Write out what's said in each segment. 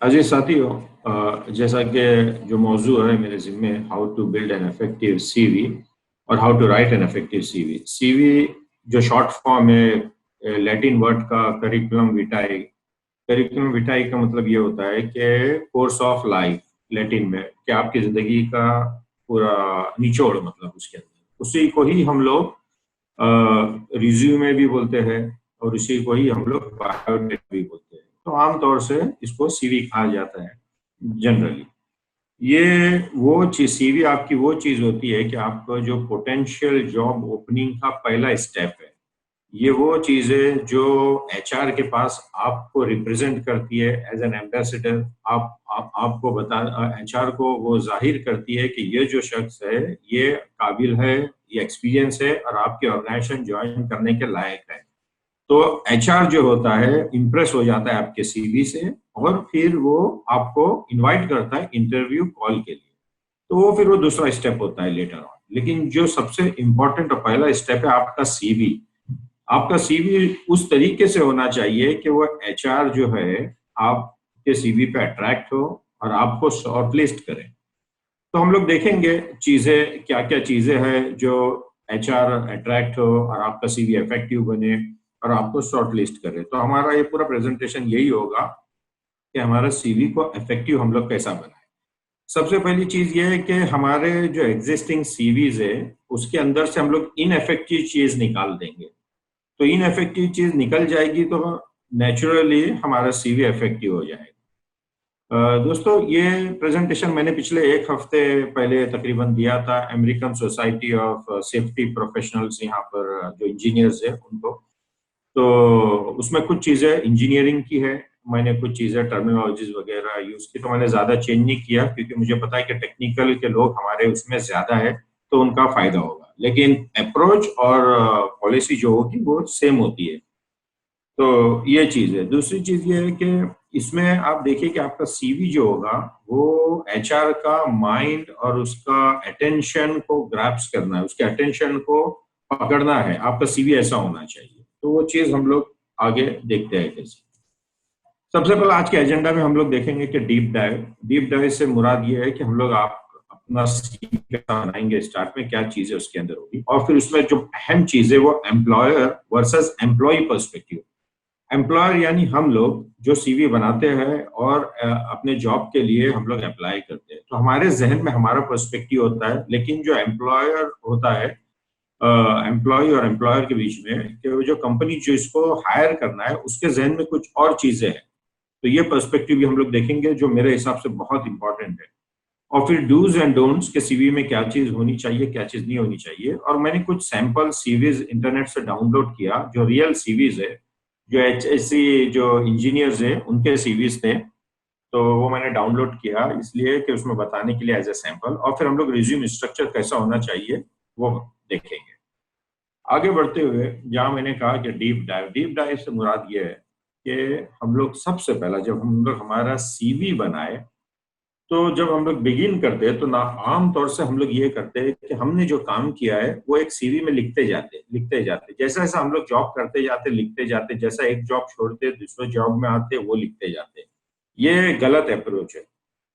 अजीज साथियों, जैसा कि जो मौजू है मेरे ज़िम्मे, how to build an effective CV और how to write an effective CV. CV जो शॉर्ट फॉर्म है लैटिन वर्ड का करिकुलम विटाई। करिकुलम विटाई का मतलब ये होता है कि कोर्स ऑफ लाइफ, लैटिन में, कि आपकी जिंदगी का पूरा निचोड़, मतलब उसके अंदर उसी को ही हम लोग रिज्यूमे भी बोलते हैं और इसी को ही हम लोग बायोडेटा भी बोलते हैं। तो आमतौर से इसको सीवी कहा जाता है जनरली। ये वो चीज, सीवी आपकी वो चीज होती है कि आपका जो पोटेंशियल जॉब ओपनिंग का पहला स्टेप है। ये वो चीज है जो एचआर के पास आपको रिप्रेजेंट करती है एज एन एम्बेसडर। आपको बता, एचआर को वो जाहिर करती है कि ये जो शख्स है ये काबिल है, ये एक्सपीरियंस है और आपके ऑर्गेनाइजेशन ज्वाइन करने के लायक है। तो एचआर जो होता है इम्प्रेस हो जाता है आपके सीवी से और फिर वो आपको इनवाइट करता है इंटरव्यू कॉल के लिए। तो वो फिर वो दूसरा स्टेप होता है लेटर ऑन। लेकिन जो सबसे इंपॉर्टेंट और पहला स्टेप है आपका सीवी। आपका सीवी उस तरीके से होना चाहिए कि वो एचआर जो है आपके सीवी पे अट्रैक्ट हो और आपको शॉर्टलिस्ट करे। तो हम लोग देखेंगे चीजें, क्या क्या चीजें हैं जो एचआर अट्रैक्ट हो और आपका सीवी इफेक्टिव बने और आपको शॉर्टलिस्ट करे। तो हमारा ये पूरा प्रेजेंटेशन यही होगा कि हमारा सीवी को इफेक्टिव हम लोग कैसा बनाए। सबसे पहली चीज ये है कि हमारे जो एग्जिस्टिंग सीवीज है उसके अंदर से हम लोग इनइफेक्टिव चीज निकाल देंगे। तो इनइफेक्टिव चीज निकल जाएगी तो नेचुरली हमारा सीवी इफेक्टिव हो जाएगा। दोस्तों, ये प्रेजेंटेशन मैंने पिछले एक हफ्ते पहले तकरीबन दिया था American society of safety professionals, यहाँ पर जो इंजीनियर्स है उनको। तो उसमें कुछ चीजें इंजीनियरिंग की है, मैंने कुछ चीजें टर्मिनोलॉजीज वगैरह यूज की। तो मैंने ज्यादा चेंज नहीं किया क्योंकि मुझे पता है कि टेक्निकल के लोग हमारे उसमें ज्यादा है तो उनका फायदा होगा, लेकिन अप्रोच और पॉलिसी जो होगी वो सेम होती है। तो ये चीज है। दूसरी चीज ये है कि इसमें आप देखिए कि आपका सीवी जो होगा वो एचआर का माइंड और उसका अटेंशन को ग्रैप्स करना है, उसके अटेंशन को पकड़ना है। आपका सीवी ऐसा होना चाहिए। तो वो चीज हम लोग आगे देखते हैं कैसे। सबसे पहले आज के एजेंडा में हम लोग देखेंगे कि डीप डाइव। डीप डाइव से मुराद ये है कि हम लोग आप अपना सीवी कैसा बनाएंगे, स्टार्ट में क्या चीजें उसके अंदर होगी और फिर उसमें जो अहम चीज है वो employer versus employee perspective. Employer यानी हम लोग जो सीवी बनाते हैं और अपने जॉब के लिए हम लोग अप्लाई करते हैं, तो हमारे जहन में हमारा पर्सपेक्टिव होता है। लेकिन जो एम्प्लॉयर होता है, एम्प्लॉय और एम्प्लॉयर के बीच में, कि वो जो कंपनी जो इसको हायर करना है उसके जहन में कुछ और चीजें हैं। तो ये पर्सपेक्टिव भी हम लोग देखेंगे जो मेरे हिसाब से बहुत इंपॉर्टेंट है। और फिर डूज एंड डोंट्स के सीवी में क्या चीज होनी चाहिए, क्या चीज नहीं होनी चाहिए। और मैंने कुछ सैंपल सीवीज इंटरनेट से डाउनलोड किया जो रियल सीवीज है, जो एचएससी जो इंजीनियर्स है उनके सीवीज थे। तो वो मैंने डाउनलोड किया इसलिए कि उसमें बताने के लिए एज ए सैंपल। और फिर हम लोग रिज्यूम स्ट्रक्चर कैसा होना चाहिए वो देखेंगे। आगे बढ़ते हुए जहां मैंने कहा कि डीप डाइव से मुराद ये है कि हम लोग सबसे पहला जब हम लोग हमारा सीवी बनाए, तो जब हम लोग बिगिन करते हैं तो ना आम तौर से हम लोग ये करते हैं कि हमने जो काम किया है वो एक सीवी में लिखते जाते, जैसा जैसा हम लोग जॉब करते जाते लिखते जाते, जैसा एक जॉब छोड़ते दूसरे जॉब में आते वो लिखते जाते। ये गलत अप्रोच है।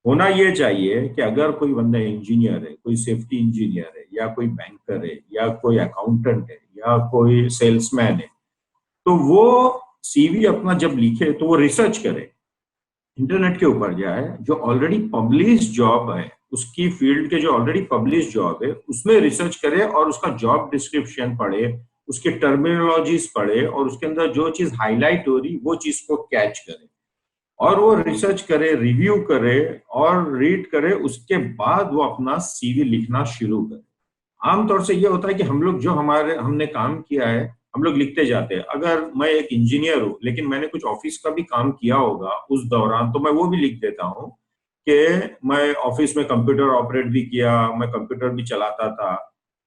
होना ये चाहिए कि अगर कोई बंदा इंजीनियर है, कोई सेफ्टी इंजीनियर है या कोई बैंकर है या कोई अकाउंटेंट है या कोई सेल्समैन है, तो वो सीवी अपना जब लिखे तो वो रिसर्च करे, इंटरनेट के ऊपर जाए, जो ऑलरेडी पब्लिश जॉब है उसकी फील्ड के जो ऑलरेडी पब्लिश जॉब है उसमें रिसर्च करे और उसका जॉब डिस्क्रिप्शन पढ़े, उसके टर्मिनोलॉजीज पढ़े और उसके अंदर जो चीज हाईलाइट हो रही वो चीज को कैच करे और वो रिसर्च करे, रिव्यू करे और रीड करे। उसके बाद वो अपना सीवी लिखना शुरू करे। आमतौर से ये होता है कि हम लोग जो हमारे हमने काम किया है हम लोग लिखते जाते हैं। अगर मैं एक इंजीनियर हूँ लेकिन मैंने कुछ ऑफिस का भी काम किया होगा उस दौरान, तो मैं वो भी लिख देता हूँ कि मैं ऑफिस में कंप्यूटर ऑपरेट भी किया, मैं कंप्यूटर भी चलाता था।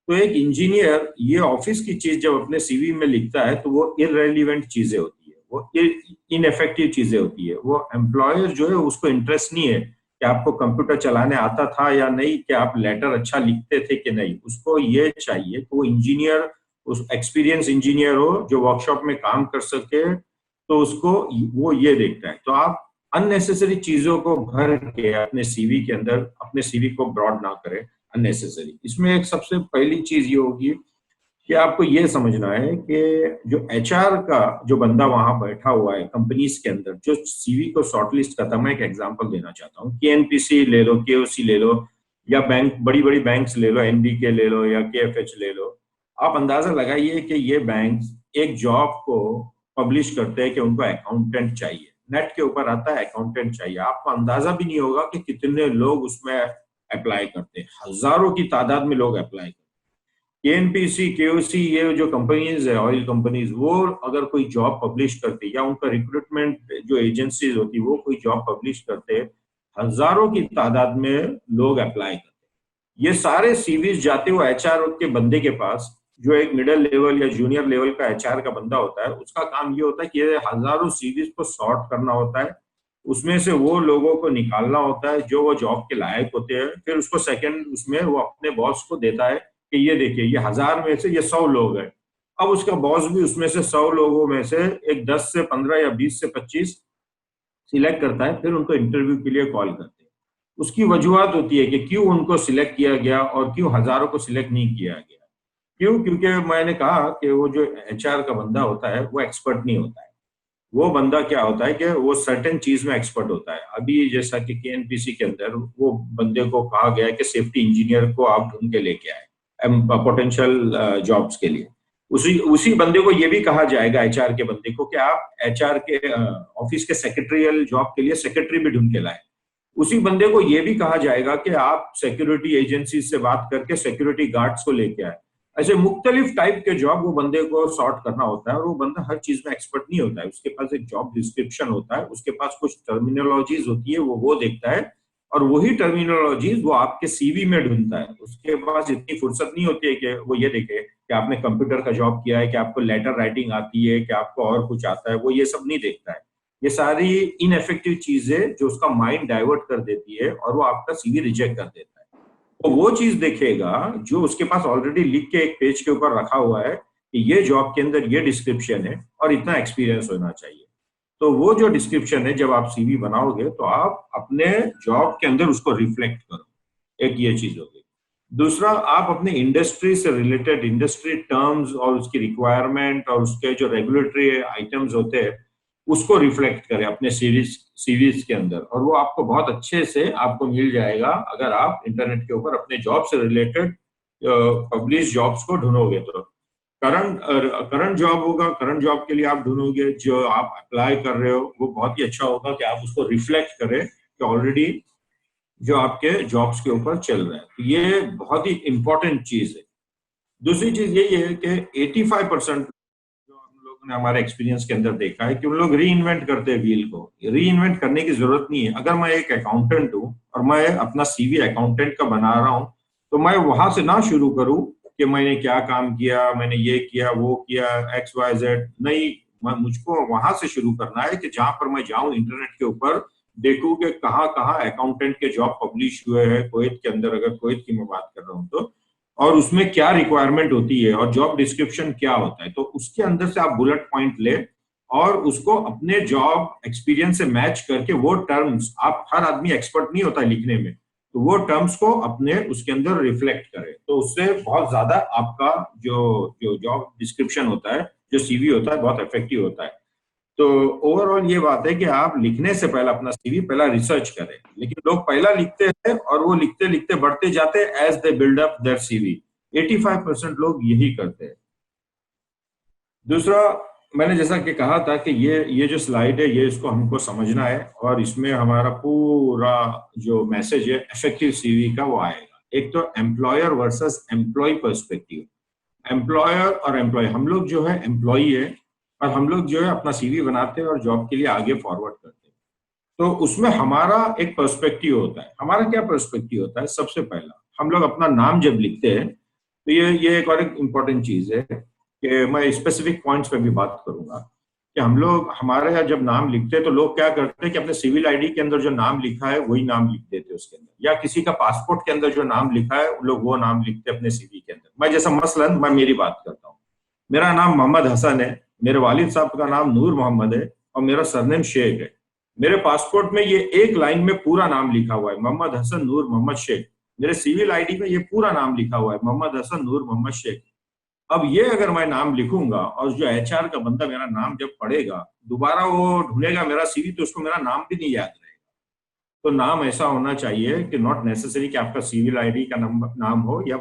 तो एक इंजीनियर ये ऑफिस की चीज जब अपने सीवी में लिखता है तो वो इररेलीवेंट चीजें होती है, वो इनइफेक्टिव चीजें होती है। वो एम्प्लॉयर जो है उसको इंटरेस्ट नहीं है कि आपको कंप्यूटर चलाने आता था या नहीं, कि आप लेटर अच्छा लिखते थे कि नहीं। उसको ये चाहिए कि वो इंजीनियर, उस एक्सपीरियंस इंजीनियर हो जो वर्कशॉप में काम कर सके। तो उसको वो ये देखता है। तो अननेसेसरी चीजों को भर के अपने सीवी के अंदर अपने सीवी को ब्रॉड ना करें अननेसेसरी। इसमें एक सबसे पहली चीज ये होगी कि आपको ये समझना है कि जो एचआर का जो बंदा वहां बैठा हुआ है कंपनीज के अंदर जो सीवी को शॉर्टलिस्ट करता है, मैं एक एग्जांपल देना चाहता हूँ, केएनपीसी ले लो, केओसी ले लो, या बैंक बड़ी बड़ी बैंक्स ले लो, एनबीके ले लो या केएफएच ले लो। आप अंदाजा लगाइए कि ये बैंक्स एक जॉब को पब्लिश करते हैं कि उनको अकाउंटेंट चाहिए, नेट के ऊपर आता है अकाउंटेंट चाहिए, आपको अंदाजा भी नहीं होगा कि कितने लोग उसमें अप्लाई करते हैं, हजारों की तादाद में लोग अप्लाई करते हैं। केएनपीसी, केओसी, ये जो कंपनीज है ऑयल कंपनीज, वो अगर कोई जॉब पब्लिश करती या उनका रिक्रूटमेंट जो एजेंसीज होती वो कोई जॉब पब्लिश करते, हजारों की तादाद में लोग अप्लाई करते। ये सारे सीवीज जाते हुए एचआर के बंदे के पास, जो एक मिडिल लेवल या जूनियर लेवल का एचआर का बंदा होता है, उसका काम ये होता है कि ये हजारों सीवीज को सॉर्ट करना होता है, उसमें से वो लोगों को निकालना होता है जो वो जॉब के लायक होते हैं, फिर उसको सेकंड उसमें वो अपने बॉस को देता है कि ये देखिए ये 1000 में से ये 100 लोग हैं। अब उसका बॉस भी उसमें से 100 लोगों में से एक 10 से 15 या 20 से 25 सिलेक्ट करता है, फिर उनको इंटरव्यू के लिए कॉल करते हैं। उसकी वजूहत होती है कि क्यों उनको सिलेक्ट किया गया और क्यों हजारों को सिलेक्ट नहीं किया गया। क्यों? क्योंकि मैंने कहा कि वो जो एचआर का बंदा होता है वो एक्सपर्ट नहीं होता है। वो बंदा क्या होता है कि वो सर्टेन चीज में एक्सपर्ट होता है। अभी जैसा कि केएनपीसी के अंदर वो बंदे को कहा गया है कि सेफ्टी इंजीनियर को आप ढूंढ के लेके आए पोटेंशियल जॉब्स के लिए। उसी उसी बंदे को ये भी कहा जाएगा एचआर के बंदे को कि आप एचआर के ऑफिस के सेक्रेटरियल जॉब के लिए सेक्रेटरी भी ढूंढ के लाए। उसी बंदे को ये भी कहा जाएगा कि आप सिक्योरिटी एजेंसी से बात करके सिक्योरिटी गार्ड्स को लेके आए। ऐसे मुख्तलिफ टाइप के जॉब वो बंदे को सॉर्ट करना होता है, और वो बंदा हर चीज में एक्सपर्ट नहीं होता है। उसके पास एक जॉब डिस्क्रिप्शन होता है, उसके पास कुछ टर्मिनोलॉजीज होती है, वो देखता है, और वही टर्मिनोलॉजीज वो आपके सीवी में ढूंढता है। उसके पास इतनी फुर्सत नहीं होती है कि वो ये देखे कि आपने कंप्यूटर का जॉब किया है, कि आपको लेटर राइटिंग आती है, कि आपको और कुछ आता है, वो ये सब नहीं देखता है। ये सारी इनएफेक्टिव चीजें जो उसका माइंड डाइवर्ट कर देती है और वो आपका सीवी रिजेक्ट कर देता है। तो वो चीज देखेगा जो उसके पास ऑलरेडी लिख के एक पेज के ऊपर रखा हुआ है कि ये जॉब के अंदर ये डिस्क्रिप्शन है और इतना एक्सपीरियंस होना चाहिए। तो वो जो डिस्क्रिप्शन है जब आप सीवी बनाओगे तो आप अपने जॉब के अंदर उसको रिफ्लेक्ट करो। एक ये चीज होगी। दूसरा, आप अपने इंडस्ट्री से रिलेटेड इंडस्ट्री टर्म्स और उसकी रिक्वायरमेंट और उसके जो रेगुलेटरी आइटम्स होते हैं उसको रिफ्लेक्ट करें अपने सीरीज के अंदर, और वो आपको बहुत अच्छे से आपको मिल जाएगा अगर आप इंटरनेट के ऊपर अपने जॉब से रिलेटेड पब्लिश जॉब्स को ढूंढोगे। तो करंट जॉब होगा, करंट जॉब के लिए आप ढूंढोगे, जो आप अप्लाई कर रहे हो वो बहुत ही अच्छा होगा कि आप उसको रिफ्लेक्ट करें कि ऑलरेडी जो आपके जॉब्स के ऊपर चल रहा है। तो ये बहुत ही इंपॉर्टेंट चीज है। दूसरी चीज यही है कि 85% जो हम लोगों ने हमारे एक्सपीरियंस के अंदर देखा है कि उन लोग री इन्वेंट करते हैं व्हील को। री इन्वेंट करने की जरूरत नहीं है। अगर मैं एक अकाउंटेंट हूँ और मैं अपना सीवी अकाउंटेंट का बना रहा हूँ, तो मैं वहां से ना शुरू करूँ कि मैंने क्या काम किया, मैंने ये किया, वो किया, एक्स वाई जेड। नहीं, मुझको वहां से शुरू करना है कि जहां पर मैं जाऊं इंटरनेट के ऊपर देखूं कि कहाँ कहाँ अकाउंटेंट के जॉब पब्लिश हुए हैं कुवैत के अंदर, अगर कुवैत की मैं बात कर रहा हूँ तो, और उसमें क्या रिक्वायरमेंट होती है और जॉब डिस्क्रिप्शन क्या होता है। तो उसके अंदर से आप बुलेट पॉइंट ले और उसको अपने जॉब एक्सपीरियंस से मैच करके वो टर्म्स, आप हर आदमी एक्सपर्ट नहीं होता लिखने में, तो वो टर्म्स को अपने उसके अंदर रिफ्लेक्ट करें। तो उससे बहुत ज्यादा आपका जो जो जॉब डिस्क्रिप्शन होता है, जो सीवी होता है, बहुत इफेक्टिव होता है। तो ओवरऑल ये बात है कि आप लिखने से पहले अपना सीवी पहला रिसर्च करें। लेकिन लोग पहला लिखते हैं और वो लिखते लिखते बढ़ते जाते हैं as they build up their CV. 85% लोग यही करते हैं। दूसरा, मैंने जैसा कि कहा था कि ये जो स्लाइड है ये इसको हमको समझना है, और इसमें हमारा पूरा जो मैसेज है इफेक्टिव सीवी का वो आएगा। एक तो employer versus employee perspective. Employer और एम्प्लॉय, हम लोग जो है एम्प्लॉई है और हम लोग जो है अपना सीवी बनाते हैं और जॉब के लिए आगे फॉरवर्ड करते हैं। तो उसमें हमारा एक पर्सपेक्टिव होता है। हमारा क्या पर्सपेक्टिव होता है? सबसे पहला, हम लोग अपना नाम जब लिखते हैं तो ये एक और एक इम्पॉर्टेंट चीज है कि मैं स्पेसिफिक पॉइंट्स पे भी बात करूंगा कि हम लोग हमारे यहाँ जब नाम लिखते हैं तो लोग क्या करते हैं कि अपने सिविल आईडी के अंदर जो नाम लिखा है वही नाम लिख देते हैं उसके अंदर, या किसी का पासपोर्ट के अंदर जो नाम लिखा है लोग वो नाम लिखते हैं अपने सीवी के अंदर। मैं जैसा मसलन मैं मेरी बात करता हूँ, मेरा नाम मोहम्मद हसन है, मेरे वालिद साहब का नाम नूर मोहम्मद है और मेरा सरनेम शेख है। मेरे पासपोर्ट में ये एक लाइन में पूरा नाम लिखा हुआ है, मोहम्मद हसन नूर मोहम्मद शेख। मेरे सिविल आईडी में ये पूरा नाम लिखा हुआ है, मोहम्मद हसन नूर मोहम्मद शेख। अब ये अगर मैं नाम लिखूंगा और जो एचआर का बंदा मेरा नाम जब पढ़ेगा, दोबारा वो ढूंढेगा मेरा सीवी, तो उसको मेरा नाम भी नहीं याद रहेगा। तो नाम ऐसा होना चाहिए कि नॉट नेसेसरी कि आपका सिविल आईडी का नंबर नाम हो या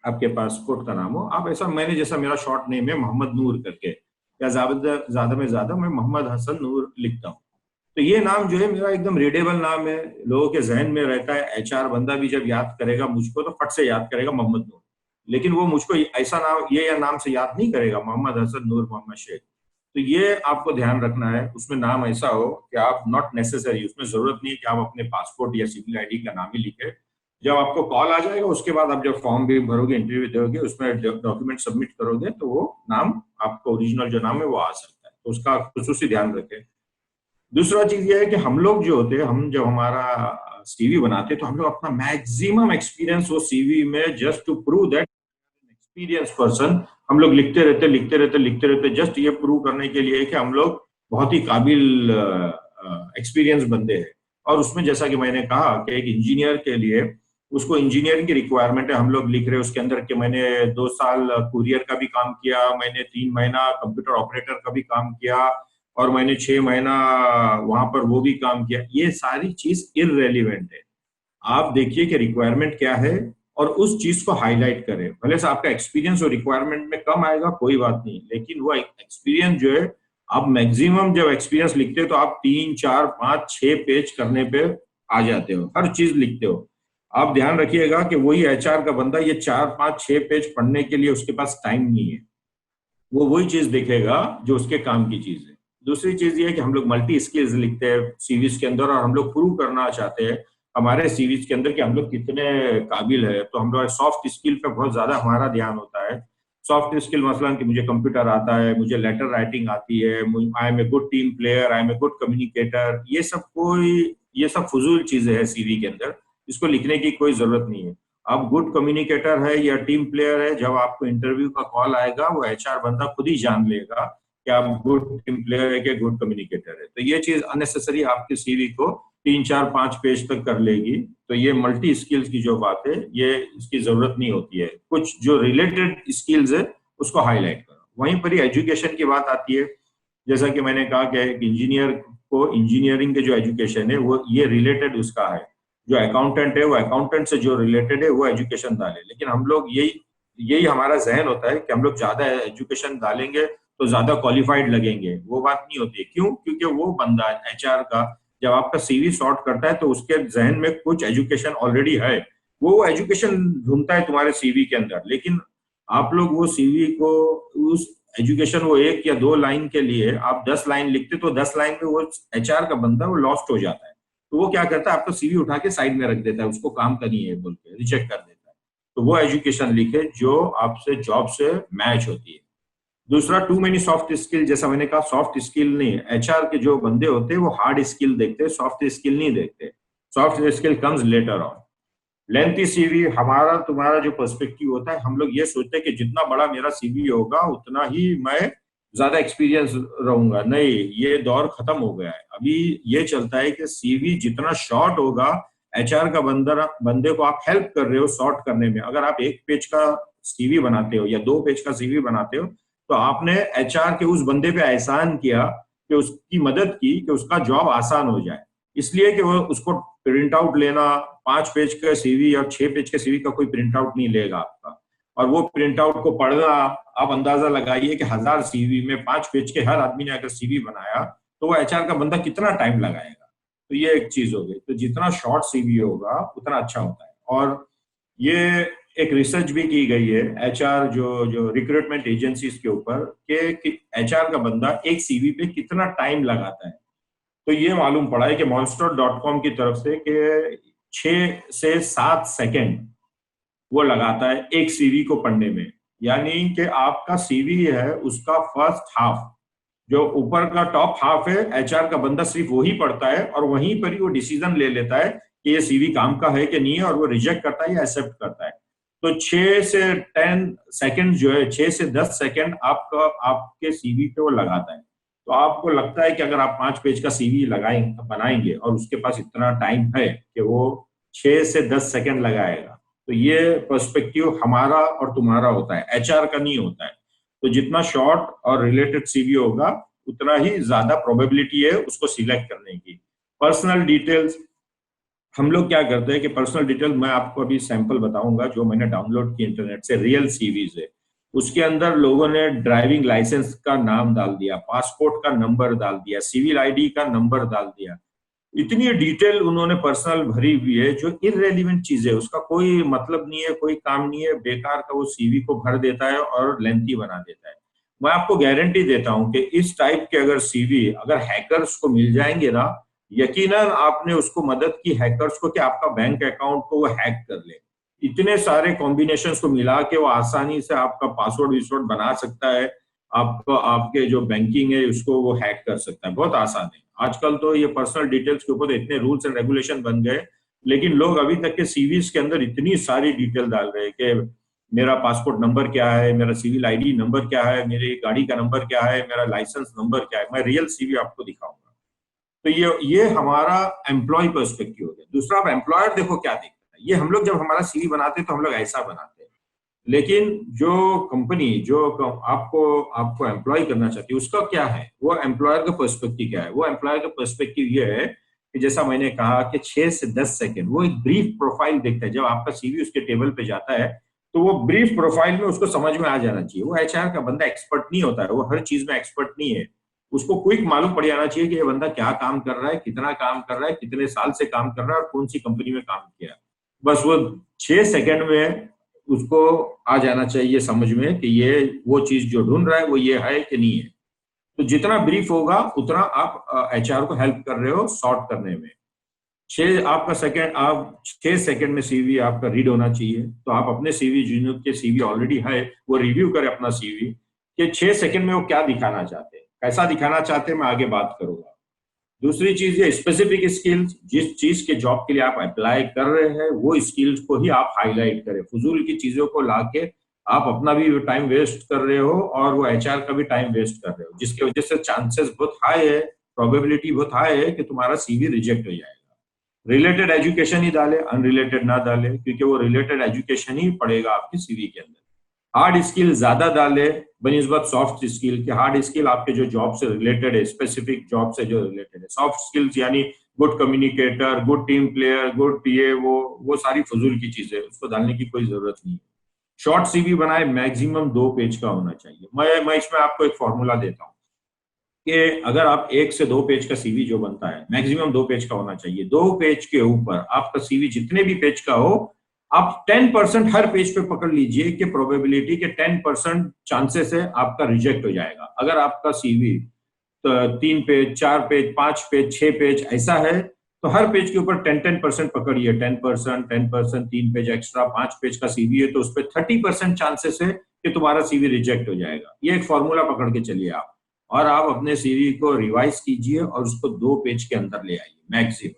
आपके पासपोर्ट का नाम हो। आप ऐसा, मैंने जैसा मेरा शॉर्ट नेम है मोहम्मद नूर करके, या ज्यादा ज्यादा में ज्यादा मैं मोहम्मद हसन नूर लिखता हूँ। तो ये नाम जो है मेरा एकदम रीडेबल नाम है, लोगों के जहन में रहता है। एचआर बंदा भी जब याद करेगा मुझको तो फट से याद करेगा मोहम्मद नूर, लेकिन वो मुझको ऐसा नाम ये या नाम से याद नहीं करेगा, मोहम्मद हसन नूर मोहम्मद शेख। तो ये आपको ध्यान रखना है, उसमें नाम ऐसा हो कि आप नॉट नेसेसरी, उसमें जरूरत नहीं है कि आप अपने पासपोर्ट या सिविल आईडी का नाम ही लिखे। जब आपको कॉल आ जाएगा उसके बाद आप जब फॉर्म भी भरोगे, इंटरव्यू दोगे, उसमें डॉक्यूमेंट सबमिट करोगे, तो वो नाम आपका ओरिजिनल जो नाम है वो आ सकता है, तो उसका खुसूसी ध्यान रखें। दूसरा चीज ये है कि हम लोग जो होते हैं, हम जब हमारा सीवी बनाते हैं तो हम लोग अपना मैक्सिमम एक्सपीरियंस वो सीवी में, just to prove that experience person, हम लोग लिखते रहते लिखते रहते लिखते रहते, जस्ट ये प्रूव करने के लिए कि हम लोग बहुत ही काबिल एक्सपीरियंस बंदे हैं। और उसमें जैसा कि मैंने कहा कि एक इंजीनियर के लिए उसको इंजीनियरिंग की रिक्वायरमेंट है, हम लोग लिख रहे हैं उसके अंदर कि मैंने 2 साल कुरियर का भी काम किया, मैंने 3 महीना कंप्यूटर ऑपरेटर का भी काम किया, और मैंने 6 महीना वहां पर वो भी काम किया। ये सारी चीज इररेलीवेंट है। आप देखिए कि रिक्वायरमेंट क्या है और उस चीज को हाईलाइट करें। भले से आपका एक्सपीरियंस और रिक्वायरमेंट में कम आएगा, कोई बात नहीं, लेकिन वो एक्सपीरियंस जो है, आप मैक्सिमम जब एक्सपीरियंस लिखते हो तो आप 3, 4, 5, 6 पेज करने पे आ जाते हो, हर चीज लिखते हो। आप ध्यान रखिएगा कि वही एचआर का बंदा ये 4, 5, 6 पेज पढ़ने के लिए उसके पास टाइम नहीं है। वो वही चीज देखेगा जो उसके काम की चीज है। दूसरी चीज ये है कि हम लोग मल्टी स्किल्स लिखते हैं सीवीज के अंदर, और हम लोग प्रूव करना चाहते हैं हमारे सीवीज के अंदर कि हम लोग कितने काबिल है। तो हम लोग सॉफ्ट स्किल पे बहुत ज्यादा हमारा ध्यान होता है। सॉफ्ट स्किल मसलन कि मुझे कंप्यूटर आता है, मुझे लेटर राइटिंग आती है, I am a good team player, I am a good communicator, ये सब फजूल चीजें हैं सीवी के अंदर, इसको लिखने की कोई जरूरत नहीं है। आप गुड कम्युनिकेटर है या टीम प्लेयर है, जब आपको इंटरव्यू का कॉल आएगा वो एचआर बंदा खुद ही जान लेगा कि आप गुड टीम प्लेयर है कि गुड कम्युनिकेटर है। तो ये चीज अननेसेसरी आपके सीवी को 3, 4, 5 पेज तक कर लेगी। तो ये मल्टी स्किल्स की जो बात है, ये इसकी जरूरत नहीं होती है। कुछ जो रिलेटेड स्किल्स है उसको हाईलाइट करो। वहीं पर ही एजुकेशन की बात आती है। जैसा कि मैंने कहा कि एक इंजीनियर को इंजीनियरिंग के जो एजुकेशन है वो ये रिलेटेड उसका है, जो अकाउंटेंट है वो अकाउंटेंट से जो रिलेटेड है वो एजुकेशन डाले। लेकिन हम लोग यही यही हमारा जहन होता है कि हम लोग ज्यादा एजुकेशन डालेंगे तो ज्यादा क्वालिफाइड लगेंगे। वो बात नहीं होती। क्यों? क्योंकि वो बंदा एचआर का जब आपका सीवी सॉर्ट करता है तो उसके जहन में कुछ एजुकेशन ऑलरेडी है, वो एजुकेशन ढूंढता है तुम्हारे सीवी के अंदर। लेकिन आप लोग वो सीवी को, उस एजुकेशन वो 1 या 2 लाइन के लिए आप 10 लाइन लिखते, तो 10 लाइन में वो एचआर का बंदा वो लॉस्ट हो जाता है। तो वो क्या करता है, आपका सीवी उठा के साइड में रख देता है, उसको काम करनी है बोल के रिजेक्ट कर देता है। तो वो एजुकेशन लिखे जो आपसे जॉब से मैच होती है। दूसरा, टू मेनी सॉफ्ट स्किल, जैसा मैंने कहा सॉफ्ट स्किल नहीं, एचआर के जो बंदे होते हैं वो हार्ड स्किल देखते हैं, सॉफ्ट स्किल नहीं देखते। Soft skill comes later on. Lengthy CV, हमारा तुम्हारा जो पर्सपेक्टिव होता है, हम लोग ये सोचते हैं कि जितना बड़ा मेरा सीवी होगा उतना ही मैं ज्यादा एक्सपीरियंस रहूंगा। नहीं, ये दौर खत्म हो गया है। अभी ये चलता है कि सीवी जितना शॉर्ट होगा, एचआर का बंदे को आप हेल्प कर रहे हो शॉर्ट करने में। अगर आप 1 पेज का सीवी बनाते हो या 2 पेज का सीवी बनाते हो, तो आपने एचआर के उस बंदे पे एहसान किया कि उसकी मदद की कि उसका जॉब आसान हो जाए। इसलिए कि वो उसको प्रिंट आउट लेना, 5 पेज का सीवी और 6 पेज के सीवी का कोई प्रिंट आउट नहीं लेगा आपका। और वो प्रिंट आउट को पढ़ना, आप अंदाजा लगाइए कि 1000 सीवी में 5 पेज के हर आदमी ने अगर सीवी बनाया तो वो एचआर का बंदा कितना टाइम लगाएगा। तो ये एक चीज हो गई। तो जितना शॉर्ट सीवी होगा उतना अच्छा होता है। और ये एक रिसर्च भी की गई है एचआर जो जो रिक्रूटमेंट एजेंसीज के ऊपर कि एचआर का बंदा एक सीवी पे कितना टाइम लगाता है। तो ये मालूम पड़ा है कि monster.com की तरफ से कि 6 से 7 सेकंड वो लगाता है एक सीवी को पढ़ने में। यानी कि आपका सीवी है उसका फर्स्ट हाफ, जो ऊपर का टॉप हाफ है, एचआर का बंदा सिर्फ वही पढ़ता है और वहीं पर ही वो डिसीजन ले लेता है कि ये सीवी काम का है कि नहीं है, और वो रिजेक्ट करता है या एक्सेप्ट करता है। तो 6 से 10 सेकंड जो है, 6 से 10 सेकंड आपका आपके सीवी पे वो लगाता है। तो आपको लगता है कि अगर आप 5 पेज का सीवी लगाएंगे बनाएंगे और उसके पास इतना टाइम है कि वो 6 से 10 सेकंड लगाएगा, तो ये पर्सपेक्टिव हमारा और तुम्हारा होता है, एचआर का नहीं होता है। तो जितना शॉर्ट और रिलेटेड सीवी होगा उतना ही ज्यादा प्रोबेबिलिटी है उसको सिलेक्ट करने की। पर्सनल डिटेल्स, हम लोग क्या करते हैं कि पर्सनल डिटेल, मैं आपको अभी सैंपल बताऊंगा जो मैंने डाउनलोड की इंटरनेट से, रियल सीवीज है। उसके अंदर लोगों ने ड्राइविंग लाइसेंस का नाम डाल दिया, पासपोर्ट का नंबर डाल दिया, सिविल आईडी का नंबर डाल दिया। इतनी डिटेल उन्होंने पर्सनल भरी हुई है जो इररेलीवेंट चीज है, उसका कोई मतलब नहीं है, कोई काम नहीं है, बेकार का वो सीवी को भर देता है और लेंथी बना देता है। मैं आपको गारंटी देता हूं कि इस टाइप के अगर सीवी अगर हैकर्स को मिल जाएंगे ना, यकीनन आपने उसको मदद की हैकर्स को कि आपका बैंक अकाउंट को वो हैक कर ले। इतने सारे कॉम्बिनेशंस को मिला के वो आसानी से आपका पासवर्ड विसवर्ड बना सकता है, आपको आपके जो बैंकिंग है उसको वो हैक कर सकता है, बहुत आसान है। आजकल तो ये पर्सनल डिटेल्स के ऊपर इतने रूल्स एंड रेगुलेशन बन गए, लेकिन लोग अभी तक के सीवीज के अंदर इतनी सारी डिटेल डाल रहे हैं कि मेरा पासपोर्ट नंबर क्या है, मेरा सिविल आईडी नंबर क्या है, मेरी गाड़ी का नंबर क्या है, मेरा लाइसेंस नंबर क्या है। मैं रियल सीवी आपको दिखाऊंगा। तो ये हमारा एम्प्लॉय पर्सपेक्टिव हो गया। दूसरा, अब एम्प्लॉयर देखो क्या देखता है, ये हम लोग जब हमारा सीवी बनाते हैं तो हम लोग ऐसा बनाते हैं, लेकिन जो कंपनी जो आपको आपको एम्प्लॉय करना चाहती है उसका क्या है, वो एम्प्लॉयर का पर्सपेक्टिव क्या है। वो एम्प्लॉयर का पर्सपेक्टिव ये है कि जैसा मैंने कहा कि 6 से 10 सेकंड वो एक ब्रीफ प्रोफाइल देखता है। जब आपका सीवी उसके टेबल पे जाता है तो वो ब्रीफ प्रोफाइल में उसको समझ में आ जाना चाहिए। वो एचआर का बंदा एक्सपर्ट नहीं होता है, वो हर चीज में एक्सपर्ट नहीं है। उसको क्विक मालूम पड़ जाना चाहिए कि ये बंदा क्या काम कर रहा है, कितना काम कर रहा है, कितने साल से काम कर रहा है और कौन सी कंपनी में काम किया। बस वो 6 सेकंड में उसको आ जाना चाहिए समझ में कि ये वो चीज जो ढूंढ रहा है वो ये है कि नहीं है। तो जितना ब्रीफ होगा उतना आप एचआर को हेल्प कर रहे हो सॉर्ट करने में। 6 सेकंड में सीवी आपका रीड होना चाहिए। तो आप अपने सीवी, जिन के सीवी ऑलरेडी है वो रिव्यू करें अपना सीवी कि 6 सेकंड में वो क्या दिखाना चाहते हैं, कैसा दिखाना चाहते हैं, मैं आगे बात करूंगा। दूसरी चीज ये स्पेसिफिक स्किल्स, जिस चीज के जॉब के लिए आप अप्लाई कर रहे हैं वो स्किल्स को ही आप हाईलाइट करें। फजूल की चीजों को लाके आप अपना भी टाइम वेस्ट कर रहे हो और वो एचआर का भी टाइम वेस्ट कर रहे हो, जिसकी वजह से चांसेस बहुत हाई है, प्रोबेबिलिटी बहुत हाई है कि तुम्हारा सीवी रिजेक्ट हो जाएगा। रिलेटेड एजुकेशन ही डाले, अनरिलेटेड ना डाले, क्योंकि वो रिलेटेड एजुकेशन ही पड़ेगा आपके सीवी के अंदर। हार्ड स्किल ज्यादा डाले बनिस्बत सॉफ्ट स्किल के। हार्ड स्किल आपके जो जॉब से रिलेटेड है, स्पेसिफिक जॉब से जो रिलेटेड है। सॉफ्ट स्किल्स यानी good communicator, good team player, good PA, वो सारी फजूल की चीजें, उसको डालने की कोई जरूरत नहीं है। शॉर्ट सीवी बनाए, मैक्सिमम 2 पेज का होना चाहिए। मैं इसमें आपको एक फॉर्मूला देता हूँ कि अगर आप 1 से 2 पेज का सीवी जो बनता है मैक्सिमम 2 पेज का होना चाहिए। 2 पेज के ऊपर आपका सीवी जितने भी पेज का हो, आप 10% हर पेज पे पकड़ लीजिए कि प्रोबेबिलिटी के 10% चांसेस है आपका रिजेक्ट हो जाएगा। अगर आपका सीवी तो 3 पेज, 4 पेज, 5 पेज, 6 पेज ऐसा है तो हर पेज के ऊपर 10% पकड़िए। 10%, 10%, 3 पेज एक्स्ट्रा, 5 पेज का सीवी है तो उस पर 30% चांसेस है कि तुम्हारा सीवी रिजेक्ट हो जाएगा। ये एक फॉर्मूला पकड़ के चलिए आप, और आप अपने सीवी को रिवाइज कीजिए और उसको 2 पेज के अंदर ले आइए मैक्सिमम।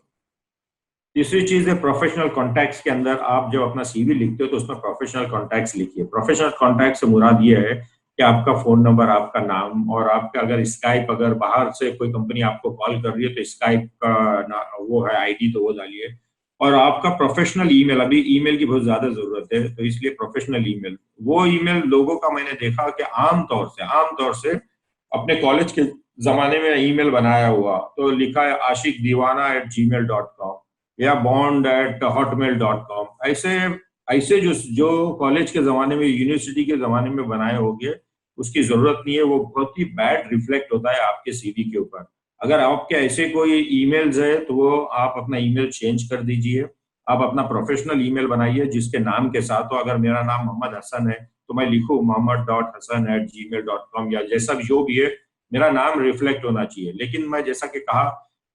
तीसरी चीज है प्रोफेशनल कॉन्टैक्ट्स के अंदर आप जब अपना सीवी लिखते हो तो उसमें प्रोफेशनल कॉन्टैक्ट्स लिखिए। प्रोफेशनल कॉन्टैक्ट से मुराद ये है कि आपका फोन नंबर, आपका नाम, और आपका अगर स्काइप, अगर बाहर से कोई कंपनी आपको कॉल कर रही है तो स्काइप का वो है आईडी, तो वो डालिए। और आपका प्रोफेशनल ईमेल, अभी ईमेल की बहुत ज्यादा जरूरत है तो इसलिए प्रोफेशनल ईमेल, वो ईमेल लोगों का मैंने देखा कि आमतौर से अपने कॉलेज के जमाने में ईमेल बनाया हुआ तो लिखा है ashikdiwana@gmail.com या bond@hotmail.com। ऐसे ऐसे जो कॉलेज के जमाने में, यूनिवर्सिटी के जमाने में बनाए होंगे, उसकी जरूरत नहीं है। वो बहुत ही बैड रिफ्लेक्ट होता है आपके सीवी के ऊपर। अगर आपके ऐसे कोई ईमेल्स है तो वो आप अपना ईमेल चेंज कर दीजिए। आप अपना प्रोफेशनल ईमेल बनाइए जिसके नाम के साथ हो। अगर मेरा नाम मोहम्मद हसन है तो मैं लिखूँ mohammad.hasan@gmail.com या जैसा भी जो भी है, मेरा नाम रिफ्लेक्ट होना चाहिए। लेकिन मैं जैसा कि कहा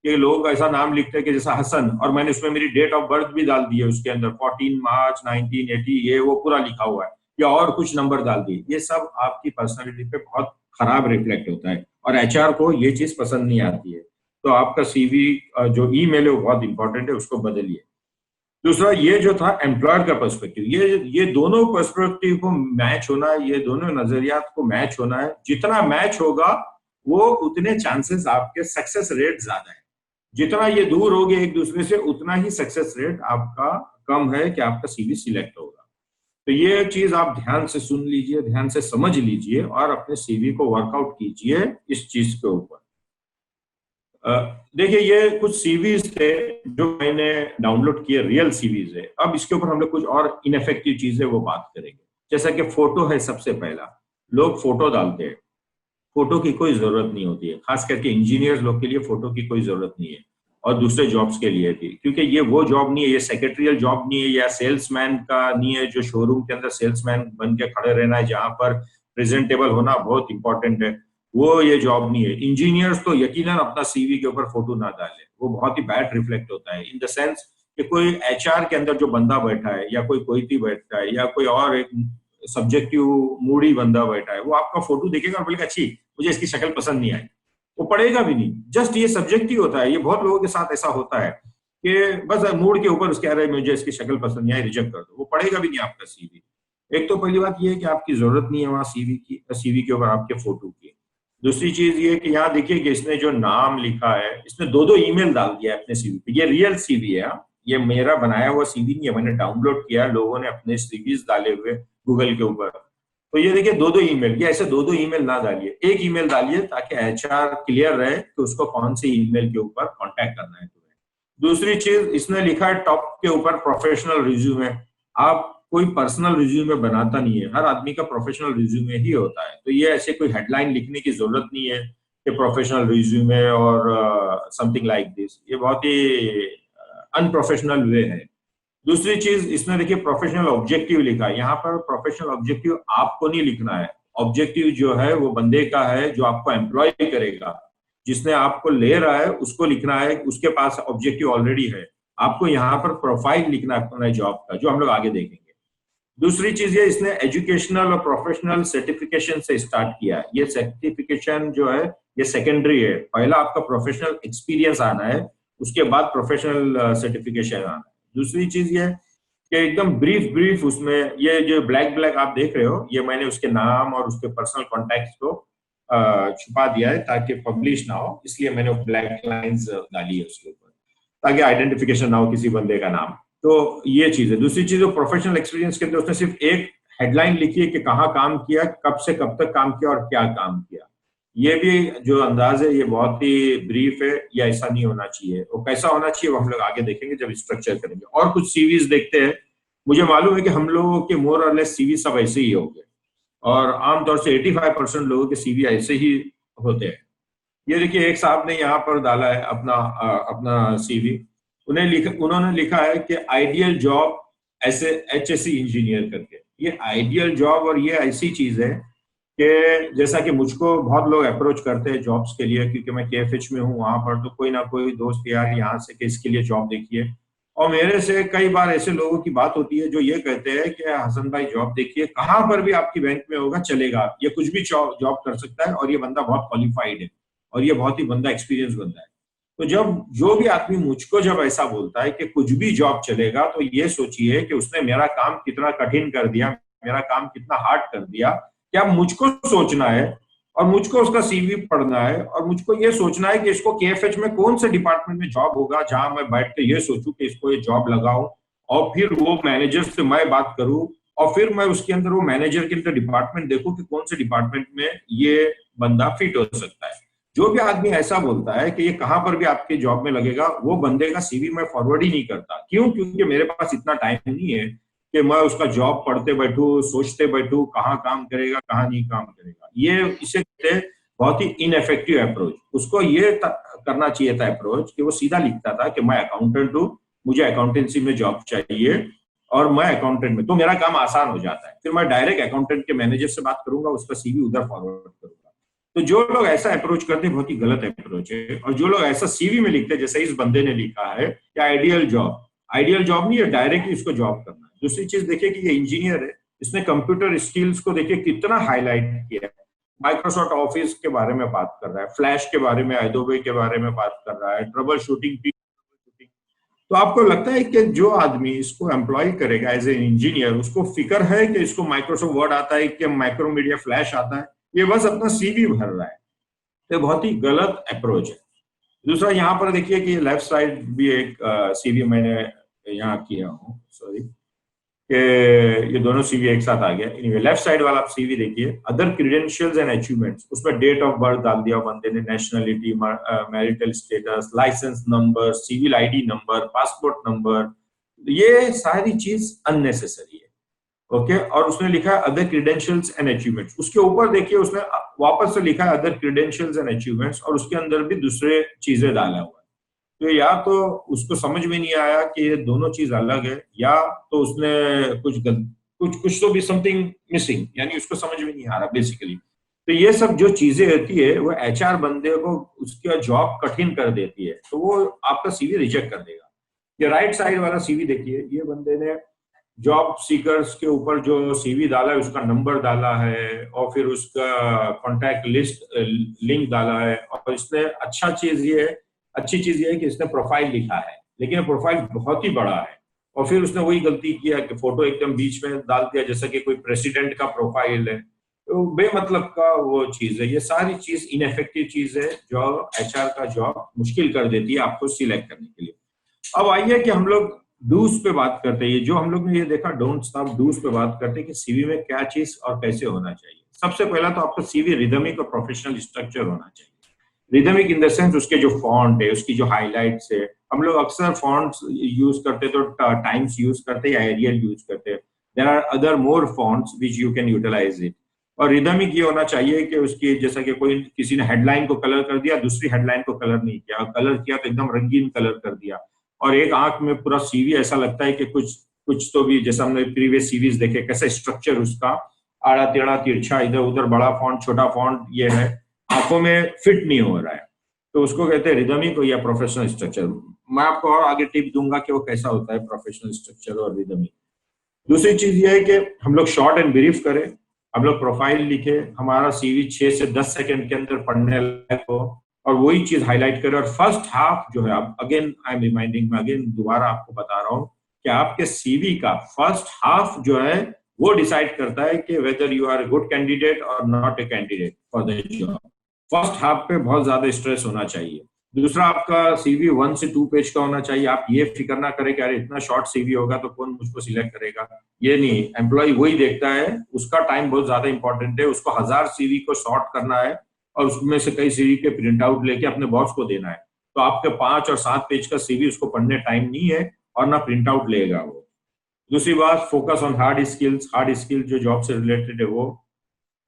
कि लोग ऐसा नाम लिखते हैं कि जैसा हसन, और मैंने उसमें मेरी डेट ऑफ बर्थ भी डाल दी है, उसके अंदर 14 मार्च 1980 ये वो पूरा लिखा हुआ है, या और कुछ नंबर डाल दिए। ये सब आपकी पर्सनैलिटी पे बहुत खराब रिफ्लेक्ट होता है और एचआर को ये चीज पसंद नहीं आती है। तो आपका सीवी जो ईमेल है वो बहुत इंपॉर्टेंट है, उसको बदलिए। दूसरा, ये जो था एम्प्लॉयर का पर्सपेक्टिव, ये दोनों पर्सपेक्टिव को मैच होना है, ये दोनों नजरियात को मैच होना है। जितना मैच होगा वो उतने चांसेस आपके सक्सेस रेट ज्यादा है। जितना ये दूर होगे एक दूसरे से उतना ही सक्सेस रेट आपका कम है कि आपका सीवी सिलेक्ट होगा। तो ये चीज आप ध्यान से सुन लीजिए, ध्यान से समझ लीजिए और अपने सीवी को वर्कआउट कीजिए इस चीज के ऊपर। देखिए ये कुछ सीवीज थे जो मैंने डाउनलोड किए, रियल सीवीज है। अब इसके ऊपर हम लोग कुछ और इनफेक्टिव चीजें वो बात करेंगे। जैसा कि फोटो है, सबसे पहला लोग फोटो डालते हैं, फोटो की कोई जरूरत नहीं होती है, खास करके इंजीनियर्स लोग के लिए फोटो की कोई जरूरत नहीं है, और दूसरे जॉब्स के लिए भी, क्योंकि ये वो जॉब नहीं है, ये सेक्रेटरियल जॉब नहीं है, या सेल्समैन का नहीं है जो शोरूम के अंदर सेल्समैन बन के खड़े रहना है जहां पर प्रेजेंटेबल होना बहुत इंपॉर्टेंट है। वो ये जॉब नहीं है। इंजीनियर्स तो यकीनन अपना सीवी के ऊपर फोटो ना डाले, वो बहुत ही बैड रिफ्लेक्ट होता है, इन द सेंस कि कोई एचआर के अंदर जो बंदा बैठा है या कोई बैठा है या कोई और एक सब्जेक्टिव मूडी बंदा बैठा है, वो आपका फोटो देखेगा और बोलेगा अच्छी मुझे इसकी शक्ल पसंद नहीं आई, वो पढ़ेगा भी नहीं। जस्ट ये सब्जेक्टिव होता है, ये बहुत लोगों के साथ ऐसा होता है कि बस मूड के ऊपर उसके आ रहा है मुझे इसकी शक्ल पसंद नहीं आई, रिजेक्ट कर दो, वो पढ़ेगा भी नहीं आपका सीवी। एक तो पहली बात ये है कि आपकी जरूरत नहीं है वहां सीवी के ऊपर आपके फोटो की। दूसरी चीज ये कि यहाँ देखिए कि इसने जो नाम लिखा है, इसने दो दो ईमेल डाल दिया है अपने सीवी पे। ये रियल सीवी है, ये मेरा बनाया हुआ सीवी नहीं है, मैंने डाउनलोड किया, लोगों ने अपने सीवीज डाले हुए गूगल के ऊपर। तो ये देखिए दो दो ईमेल, ये ऐसे दो दो ईमेल ना डालिए, एक ईमेल डालिए ताकि एचआर क्लियर रहे कि उसको कौन से ईमेल के ऊपर कांटेक्ट करना है तुम्हें। दूसरी चीज इसने लिखा है टॉप के ऊपर प्रोफेशनल रिज्यूमे। आप कोई पर्सनल रिज्यूमे बनाता नहीं है, हर आदमी का प्रोफेशनल रिज्यूमे ही होता है। तो ये ऐसे कोई हेडलाइन लिखने की जरूरत नहीं है कि प्रोफेशनल रिज्यूमे और समथिंग लाइक दिस, ये बहुत ही अनप्रोफेशनल वे है। दूसरी चीज इसने देखिए प्रोफेशनल ऑब्जेक्टिव लिखा है, यहाँ पर प्रोफेशनल ऑब्जेक्टिव आपको नहीं लिखना है, ऑब्जेक्टिव जो है वो बंदे का है जो आपको एम्प्लॉय करेगा, जिसने आपको ले रहा है उसको लिखना है, उसके पास ऑब्जेक्टिव ऑलरेडी है। आपको यहाँ पर प्रोफाइल लिखना है अपना जॉब का, जो हम लोग आगे देखेंगे। दूसरी चीज ये इसने एजुकेशनल और प्रोफेशनल सर्टिफिकेशन से स्टार्ट किया है। ये सर्टिफिकेशन जो है ये सेकेंडरी है, पहला आपका प्रोफेशनल एक्सपीरियंस आना है, उसके बाद प्रोफेशनल सर्टिफिकेशन आना है। दूसरी चीज ये कि एकदम ब्रीफ ब्रीफ उसमें ये जो ब्लैक ब्लैक आप देख रहे हो, ये मैंने उसके नाम और उसके पर्सनल कॉन्टैक्ट्स को छुपा दिया है ताकि पब्लिश ना हो, इसलिए मैंने ब्लैक लाइंस डाली है उसके ऊपर ताकि आइडेंटिफिकेशन ना हो किसी बंदे का नाम। तो ये चीज है। दूसरी चीज प्रोफेशनल एक्सपीरियंस के अंदर उसने सिर्फ एक हेडलाइन लिखी है कि कहाँ काम किया, कब से कब तक काम किया और क्या काम किया। ये भी जो अंदाज है ये बहुत ही ब्रीफ है, ये ऐसा नहीं होना चाहिए। वो कैसा होना चाहिए वो हम लोग आगे देखेंगे जब स्ट्रक्चर करेंगे। और कुछ सीवीज देखते हैं। मुझे मालूम है कि हम लोगों के मोर और लेस सीवी सब ऐसे ही होंगे, और आमतौर से 85% लोगों के सीवी ऐसे ही होते हैं। ये देखिए एक साहब ने यहाँ पर डाला है अपना सीवी, उन्होंने लिखा है कि आइडियल जॉब ऐसे एचएससी इंजीनियर करके। ये आइडियल जॉब और ये ऐसी चीज है कि जैसा कि मुझको बहुत लोग अप्रोच करते हैं जॉब्स के लिए, क्योंकि मैं केएफएच में हूँ, वहां पर तो कोई ना कोई दोस्त यार यहाँ से कि इसके लिए जॉब देखिए। और मेरे से कई बार ऐसे लोगों की बात होती है जो ये कहते हैं कि हसन भाई जॉब देखिए, कहाँ पर भी आपकी बैंक में होगा चलेगा, ये कुछ भी जॉब कर सकता है और ये बंदा बहुत क्वालिफाइड है और ये बहुत ही बंदा एक्सपीरियंस बंदा है। तो जब जो भी आदमी मुझको जब ऐसा बोलता है कि कुछ भी जॉब चलेगा, तो ये सोचिए कि उसने मेरा काम कितना कठिन कर दिया, मेरा काम कितना हार्ड कर दिया। क्या मुझको सोचना है और मुझको उसका सीवी पढ़ना है और मुझको ये सोचना है कि इसको केएफएच में कौन से डिपार्टमेंट में जॉब होगा जहां मैं बैठ के ये सोचूं कि इसको ये जॉब लगाऊं, और फिर वो मैनेजर से मैं बात करूं, और फिर मैं उसके अंदर वो मैनेजर के अंदर डिपार्टमेंट देखूं कि कौन से डिपार्टमेंट में ये बंदा फिट हो सकता है। जो भी आदमी ऐसा बोलता है कि ये कहां पर भी आपके जॉब में लगेगा, वो बंदे का सीवी मैं फॉरवर्ड ही नहीं करता। क्यों? क्योंकि मेरे पास इतना टाइम नहीं है कि मैं उसका जॉब पढ़ते बैठू, सोचते बैठू कहाँ काम करेगा कहाँ नहीं काम करेगा। ये इसे कहते हैं बहुत ही इनएफेक्टिव अप्रोच। उसको ये करना चाहिए था अप्रोच कि वो सीधा लिखता था कि मैं अकाउंटेंट हूँ, मुझे अकाउंटेंसी में जॉब चाहिए और मैं अकाउंटेंट में, तो मेरा काम आसान हो जाता है, फिर मैं डायरेक्ट अकाउंटेंट के मैनेजर से बात करूंगा, उसका सीवी उधर फॉरवर्ड करूंगा। तो जो लोग ऐसा अप्रोच करते हैं बहुत ही गलत अप्रोच है। और जो लोग ऐसा सीवी में लिखते हैं जैसे इस बंदे ने लिखा है कि आइडियल जॉब नहीं है, डायरेक्टली इसको जॉब करना है। दूसरी चीज देखिए कि ये इंजीनियर है, इसने कंप्यूटर स्किल्स को देखिए कितना हाईलाइट किया है। माइक्रोसॉफ्ट ऑफिस के बारे में बात कर रहा है, फ्लैश के बारे में, एडोबे के बारे में बात कर रहा है, ट्रबल शूटिंग। तो आपको लगता है कि जो आदमी इसको एम्प्लॉय करेगा एज ए इंजीनियर, उसको फिक्र है कि इसको माइक्रोसॉफ्ट वर्ड आता है कि माइक्रोमीडिया फ्लैश आता है? ये बस अपना सीवी भर रहा है। तो बहुत ही गलत अप्रोच है। दूसरा यहाँ पर देखिए कि लेफ्ट साइड भी एक सीवी मैंने यहाँ किया हूँ, सॉरी, कि ये दोनों सीवी एक साथ आ गया। एनीवे लेफ्ट साइड वाला आप सीवी देखिए, अदर क्रीडेंशियल्स एंड अचीवमेंट्स, उसमें डेट ऑफ बर्थ डाल दिया बंदे ने, nationality, marital status, licence number, civil ID number, passport number, ये सारी चीज अननेसेसरी है। ओके, और उसने लिखा है अदर क्रीडेंशियल्स एंड अचीवमेंट्स, उसके ऊपर देखिए उसने वापस से लिखा है अदर क्रीडेंशियल्स एंड अचीवमेंट्स, और उसके अंदर भी दूसरे चीजें डाला हुआ है। तो या तो उसको समझ में नहीं आया कि ये दोनों चीज अलग है, या तो उसने कुछ तो भी समथिंग मिसिंग, यानी उसको समझ में नहीं आ रहा बेसिकली। तो ये सब जो चीजें होती है वो एचआर बंदे को उसका जॉब कठिन कर देती है, तो वो आपका सीवी रिजेक्ट कर देगा। ये राइट साइड वाला सीवी देखिए, ये बंदे ने जॉब सीकर्स के ऊपर जो सीवी डाला है उसका नंबर डाला है, और फिर उसका कॉन्टैक्ट लिस्ट लिंक डाला है, और इसने अच्छी चीज ये है कि इसने प्रोफाइल लिखा है, लेकिन प्रोफाइल बहुत ही बड़ा है। और फिर उसने वही गलती किया कि फोटो एकदम बीच में डाल दिया, जैसा कि कोई प्रेसिडेंट का प्रोफाइल है, तो बेमतलब का वो चीज है। ये सारी चीज इनफेक्टिव चीज है जो एचआर का जॉब मुश्किल कर देती है आपको सिलेक्ट करने के लिए। अब आइए कि हम लोग डूज पे बात करते हैं। जो हम लोग ने ये देखा डोंट्स, अब डूज पे बात करते हैं कि सीवी में क्या चीज और कैसे होना चाहिए। सबसे पहला तो आपका सीवी रिदमिक और प्रोफेशनल स्ट्रक्चर होना चाहिए। रिदमिक इन द सेंस उसके जो फॉन्ट है, उसकी जो हाइलाइट्स है, हम लोग अक्सर फॉन्ट्स यूज करते तो टाइम्स यूज करते या एरियल यूज करते। There are other more fonts which you can utilise it. और रिदमिक ये होना चाहिए कि उसकी, जैसा कि कोई किसी ने हेडलाइन को कलर कर दिया, दूसरी हेडलाइन को कलर नहीं किया, कलर किया तो एकदम रंगीन कलर कर दिया, और एक आंख में पूरा सीवी ऐसा लगता है कि कुछ तो भी, जैसा हमने प्रीवियस सीरीज देखे कैसे स्ट्रक्चर उसका आड़ा टेढ़ा तिरछा, इधर उधर बड़ा फॉन्ट छोटा फॉन्ट, ये है, आंखों में फिट नहीं हो रहा है, तो उसको कहते हैं रिदमिक या प्रोफेशनल स्ट्रक्चर। मैं आपको और आगे टिप दूंगा कि वो कैसा होता है प्रोफेशनल स्ट्रक्चर और रिदमिक। दूसरी चीज ये है कि हम लोग शॉर्ट एंड ब्रीफ करें, हम लोग प्रोफाइल लिखे, हमारा सीवी 6 से 10 सेकंड के अंदर पढ़ने लायक हो, और वही चीज हाईलाइट करें। और फर्स्ट हाफ जो है, अगेन आई एम रिमाइंडिंग, मैं अगेन दोबारा आपको बता रहा हूँ कि आपके सीवी का फर्स्ट हाफ जो है वो डिसाइड करता है कि whether you are a good candidate और not a candidate for the job. First half पे बहुत ज्यादा स्ट्रेस होना चाहिए। दूसरा, आपका सीवी 1 से 2 पेज का होना चाहिए। आप ये फिक्र ना करें कि अरे इतना शॉर्ट सीवी होगा तो कौन मुझको सिलेक्ट करेगा, ये नहीं। एम्प्लॉय वही देखता है, उसका टाइम बहुत ज्यादा इंपॉर्टेंट है, उसको 1000 सीवी को सॉर्ट करना है और उसमें से कई सीवी के प्रिंट आउट लेके अपने बॉस को देना है। तो आपके 5 और 7 पेज का सीवी उसको पढ़ने टाइम नहीं है, और ना प्रिंट आउट लेगा वो। दूसरी बात, फोकस ऑन हार्ड स्किल्स जो जॉब से रिलेटेड है वो।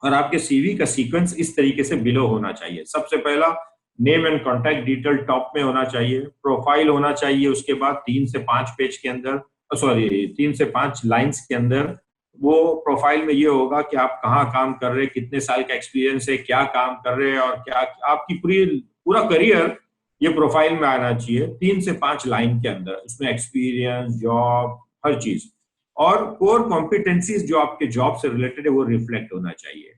और आपके सीवी का सीक्वेंस इस तरीके से बिलो होना चाहिए। सबसे पहला, name and contact detail top में होना चाहिए, प्रोफाइल होना चाहिए, उसके बाद 3 से 5 पेज के अंदर, सॉरी 3 से 5 लाइंस के अंदर वो प्रोफाइल में ये होगा कि आप कहाँ काम कर रहे हैं, कितने साल का एक्सपीरियंस है, क्या काम कर रहे हैं, और क्या आपकी पूरा करियर ये प्रोफाइल में आना चाहिए 3 से 5 लाइन के अंदर। उसमें एक्सपीरियंस, जॉब, हर चीज, और कोर कॉम्पिटेंसीज जो आपके जॉब से रिलेटेड है वो रिफ्लेक्ट होना चाहिए।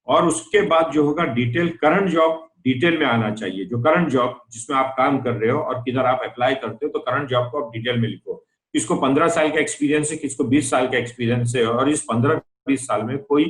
और उसके बाद जो होगा डिटेल, करंट जॉब डिटेल में आना चाहिए। जो करंट जॉब जिसमें आप काम कर रहे हो और किधर आप अप्लाई करते हो, तो करंट जॉब को आप डिटेल में लिखो। किसको 15 साल का एक्सपीरियंस है, किसको 20 साल का एक्सपीरियंस है, और इस 15-20 साल में कोई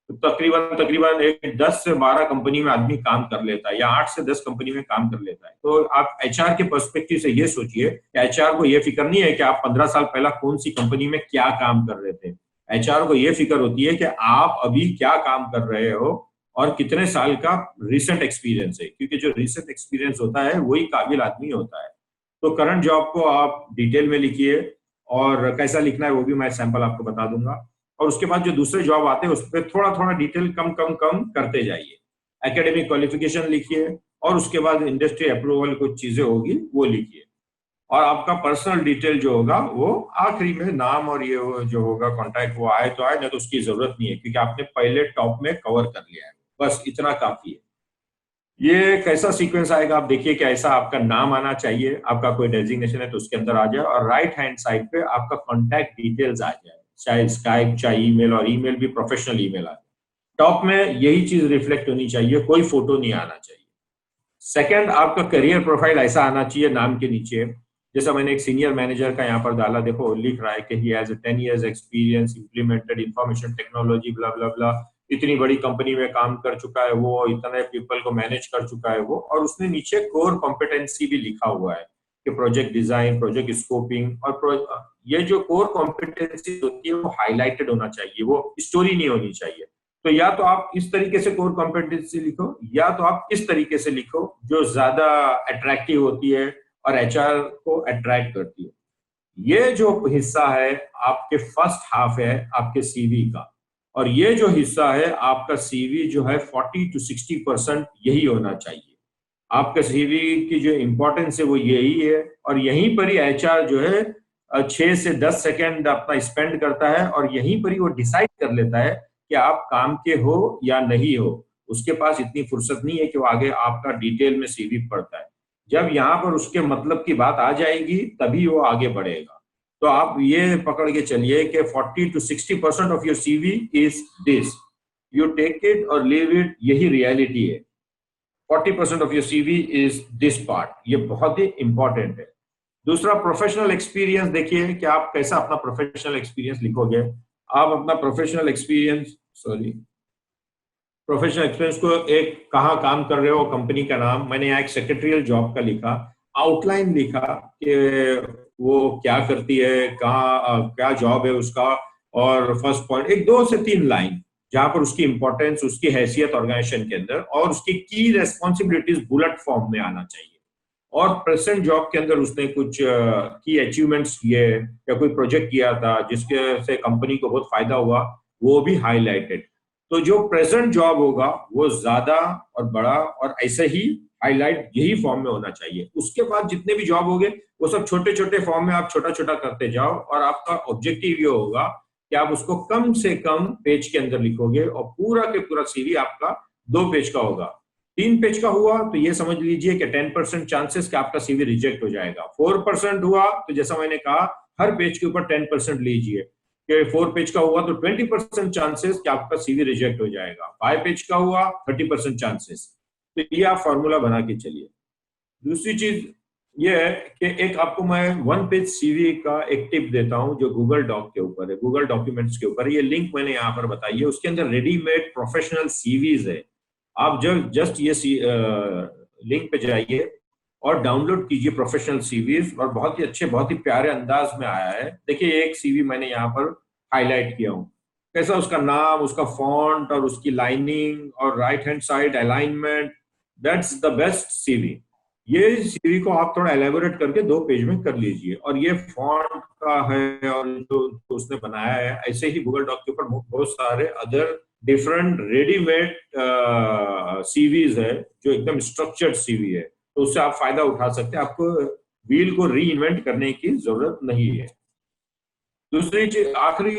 तकरीबन एक 10 से 12 कंपनी में आदमी काम कर लेता है, या 8 से 10 कंपनी में काम कर लेता है। तो आप एचआर के पर्सपेक्टिव से ये सोचिए कि एचआर को ये फिक्र नहीं है कि आप 15 साल पहला कौन सी कंपनी में क्या काम कर रहे थे। एचआर को ये फिक्र होती है कि आप अभी क्या काम कर रहे हो और कितने साल का रिसेंट एक्सपीरियंस है, क्योंकि जो रिसेंट एक्सपीरियंस होता है वही काबिल आदमी होता है। तो करंट जॉब को आप डिटेल में लिखिए, और कैसा लिखना है वो भी मैं सैंपल आपको बता दूंगा। और उसके बाद जो दूसरे जॉब आते हैं उस पर थोड़ा थोड़ा डिटेल कम कम कम करते जाइए। एकेडमिक क्वालिफिकेशन लिखिए, और उसके बाद इंडस्ट्री अप्रूवल कुछ चीजें होगी वो लिखिए। और आपका पर्सनल डिटेल जो होगा वो आखिरी में, नाम और ये जो होगा कॉन्टैक्ट, वो आए तो आए, नहीं तो उसकी जरूरत नहीं है, क्योंकि आपने पहले टॉप में कवर कर लिया है। बस इतना काफी है। ये कैसा सीक्वेंस आएगा आप देखिए कि ऐसा आपका नाम आना चाहिए, आपका कोई डेजिग्नेशन है तो उसके अंदर आ जाए, और राइट हैंड साइड पे आपका कॉन्टैक्ट डिटेल्स आ जाए, चाहे स्काइप, चाहे ईमेल, और ईमेल भी प्रोफेशनल ईमेल आ जाए। टॉप में यही चीज रिफ्लेक्ट होनी चाहिए, कोई फोटो नहीं आना चाहिए। सेकंड, आपका करियर प्रोफाइल ऐसा आना चाहिए नाम के नीचे, जैसा मैंने एक सीनियर मैनेजर का यहाँ पर डाला, देखो लिख रहा है कि he has 10 years experience, implemented information technology, blah blah blah, इतनी बड़ी कंपनी में काम कर चुका है वो, इतने पीपल को मैनेज कर चुका है वो, और उसने नीचे कोर कॉम्पिटेंसी भी लिखा हुआ है कि प्रोजेक्ट डिजाइन, प्रोजेक्ट स्कोपिंग, और ये जो कोर कॉम्पिटेंसी होती है वो हाईलाइटेड होना चाहिए, वो स्टोरी नहीं होनी चाहिए। तो या तो आप इस तरीके से कोर कॉम्पिटेंसी लिखो, या तो आप इस तरीके से लिखो जो ज्यादा अट्रैक्टिव होती है और एचआर को अट्रैक्ट करती है। ये जो हिस्सा है आपके फर्स्ट हाफ है आपके सीवी का, और ये जो हिस्सा है आपका सीवी जो है 40 to 60% यही होना चाहिए। आपका सीवी की जो इंपॉर्टेंस है वो यही है, और यहीं पर ही एचआर जो है 6 से 10 सेकेंड अपना स्पेंड करता है, और यहीं पर ही वो डिसाइड कर लेता है कि आप काम के हो या नहीं हो। उसके पास इतनी फुर्सत नहीं है कि वो आगे आपका डिटेल में सीवी पढ़ता है। जब यहाँ पर उसके मतलब की बात आ जाएगी तभी वो आगे बढ़ेगा। तो आप ये पकड़ के चलिए कि 40 to 60% of your CV is this, you take it और लीव इट, यही रियलिटी है। 40% of your CV is this part, ये बहुत ही इंपॉर्टेंट है। दूसरा, प्रोफेशनल एक्सपीरियंस। देखिए कि आप कैसा अपना प्रोफेशनल एक्सपीरियंस लिखोगे। आप अपना प्रोफेशनल एक्सपीरियंस को एक कहाँ काम कर रहे हो, कंपनी का नाम, मैंने यहाँ एक सेक्रेटरियल जॉब का लिखा, आउटलाइन लिखा कि वो क्या करती है, कहाँ क्या जॉब है उसका, और फर्स्ट पॉइंट एक 2 से 3 लाइन जहां पर उसकी इंपॉर्टेंस, उसकी हैसियत ऑर्गेनाइजेशन के अंदर, और उसकी की रेस्पॉन्सिबिलिटीज बुलेट फॉर्म में आना चाहिए। और प्रेजेंट जॉब के अंदर उसने कुछ की अचीवमेंट्स किए या कोई प्रोजेक्ट किया था जिसके से कंपनी को बहुत फायदा हुआ, वो भी हाईलाइटेड। तो जो प्रेजेंट जॉब होगा वो ज्यादा और बड़ा और ऐसे ही हाईलाइट यही फॉर्म में होना चाहिए। उसके बाद जितने भी जॉब होंगे वो सब छोटे छोटे फॉर्म में आप छोटा छोटा करते जाओ, और आपका ऑब्जेक्टिव ये होगा कि आप उसको कम से कम पेज के अंदर लिखोगे, और पूरा के पूरा सीवी आपका 2 पेज का होगा। 3 पेज का हुआ तो ये समझ लीजिए कि 10% चांसेस कि आपका सीवी रिजेक्ट हो जाएगा। 4% हुआ तो जैसा मैंने कहा हर पेज के ऊपर 10% लीजिए, कि 4 पेज का हुआ तो 20% चांसेस कि आपका सीवी रिजेक्ट हो जाएगा। 5 पेज का हुआ 30% चांसेस। तो ये आप फॉर्मूला बना के चलिए। दूसरी चीज ये है कि एक आपको मैं 1 पेज सीवी का एक टिप देता हूं जो गूगल डॉक के ऊपर है, गूगल डॉक्यूमेंट्स के ऊपर। ये लिंक मैंने यहाँ पर बताई है, उसके अंदर रेडीमेड प्रोफेशनल सीवीज है। आप जब जस्ट ये लिंक पे जाइए और डाउनलोड कीजिए प्रोफेशनल सीवीज, और बहुत ही अच्छे, बहुत ही प्यारे अंदाज में आया है। देखिए एक सीवी मैंने यहाँ पर हाईलाइट किया हूँ, कैसा उसका नाम, उसका फॉन्ट और उसकी लाइनिंग और right hand side alignment, that's the best CV. ये सीवी को आप थोड़ा एलेबोरेट करके 2 पेज में कर लीजिए, और ये फॉन्ट का है और जो उसने बनाया है, ऐसे ही गूगल डॉक के ऊपर बहुत सारे अदर डिफरेंट रेडीमेड सीवीज है जो एकदम स्ट्रक्चर्ड सीवी है, तो उससे आप फायदा उठा सकते हैं। आपको व्हील को री इन्वेंट करने की जरूरत नहीं है। दूसरी चीज, आखिरी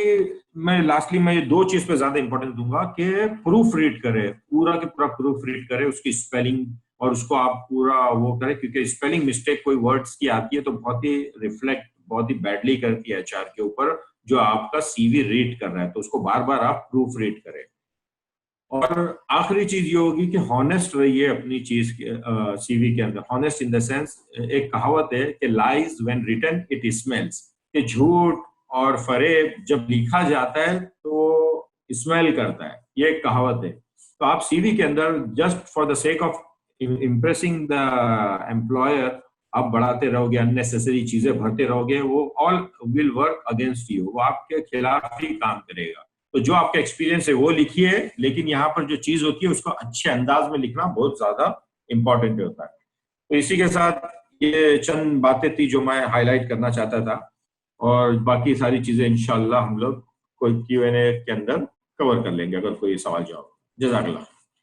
मैं लास्टली मैं ये 2 चीज पे ज्यादा इंपॉर्टेंस दूंगा कि प्रूफ रीड करें, पूरा के पूरा प्रूफ रीड करें, उसकी स्पेलिंग और उसको आप पूरा वो करें, क्योंकि स्पेलिंग मिस्टेक कोई वर्ड्स की आती है तो बहुत ही रिफ्लेक्ट, बहुत ही बैडली करती है एचआर के ऊपर जो आपका सीवी रीड कर रहा है, तो उसको बार बार आप प्रूफ रीड करें। और आखिरी चीज ये होगी कि हॉनेस्ट रहिए अपनी चीज के सीवी के अंदर। हॉनेस्ट इन द सेंस, एक कहावत है कि lies when written it smells, कि झूठ और फरेब जब लिखा जाता है तो स्मेल करता है, ये एक कहावत है। तो आप सीवी के अंदर just for the sake of impressing the employer आप बढ़ाते रहोगे, अननेसेसरी चीजें भरते रहोगे, वो all will work against you, वो आपके खिलाफ ही काम करेगा। तो जो आपका एक्सपीरियंस है वो लिखिए, लेकिन यहाँ पर जो चीज होती है उसको अच्छे अंदाज में लिखना बहुत ज्यादा इंपॉर्टेंट होता है। तो इसी के साथ ये चंद बातें थी जो मैं हाईलाइट करना चाहता था, और बाकी सारी चीजें इंशाल्लाह हम लोग कोई Q&A के अंदर कवर कर लेंगे अगर कोई सवाल जवाब। जज़ाकल्लाह।